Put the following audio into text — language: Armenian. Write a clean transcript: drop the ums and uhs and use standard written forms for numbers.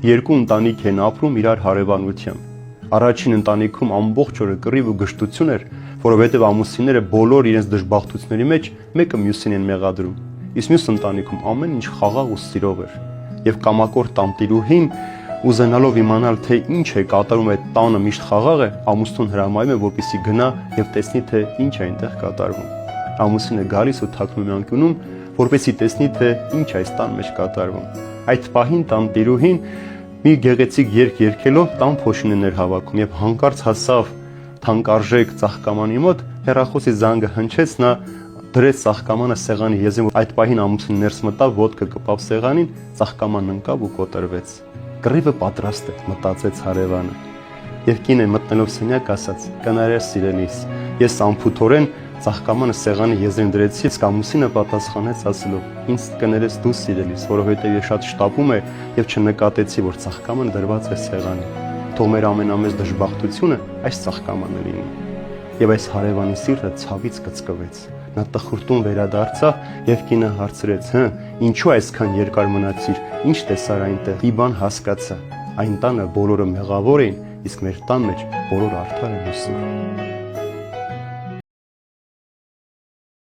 երկու ընտանիք են ապրում իրար հարևանությամբ։ Առաջին ընտանիքում ամբողջ օրը կռիվ ու գժտություն էր, որովհետև ամուսինները բոլոր իրենց դժբախտությունների մեջ մեկը մյուսին են մեղադրում։ Իսկ մյուս ընտանիքում ամեն ինչ խաղաղ ու սիրով էր։ Եվ կամակոր տանտիրուհին, ուզենալով իմանալ, թե ինչ է կատարում այդ տանը միշտ խաղաղ է, ամուսնուն հրամայում է, որպեսզի գնա եւ տեսնի, թե ինչ է այնտեղ կատարվում։ Ամուսինը գալիս ու թաքնում է անկյունում, որպեսզի տեսնի, թե ինչ է այս տան մեջ կատարվում։ Այդ պահին տանտիրուհին մի գեղեցիկ երգ երգելով տան փոշիներն էր հավաքում եւ հանկարծ հասավ թանկարժեք ծաղկամանի մոտ, հեռախոսի զանգը հնչեց, նա դրեց ծաղկամանը սեղանի եզրին, այդ պահին ամուսինը ներս մտավ, ոտքը կպավ սեղանին, ծաղկամանն ընկավ ու կոտրվեց։ Կռիվը պատրաստ է, մտածեց հարևանը։ Եվ կինը մտնելով սենյակ ասաց. «Կներես սիրելիս, ես անփութորեն ծաղկամանը սեղանի եզրին դրեցի», իսկ ամուսինը պատասխանեց ասելով. «Ինձ կներես դու սիրելիս, որովհետև ես շատ շտապում եմ եւ չնկատեցի, որ ծաղկամանը դրված է սեղանին։ Թող մեր ամենամեծ դժբախտությունը այս ծաղկամանը լինի»։ Եվ այս հարևանի սիրտը ցավից կծկվեց։ Նա տխրտում վերադարձավ եւ կինը հարցրեց. «Ինչու այսքան երկար մնացիր, ինչ տեսար այնտեղ»։ Մի բան հասկացա. այն տանը բոլորը մեղավոր էին, իսկ մեր տան մեջ բոլորը արդար են ու սուր։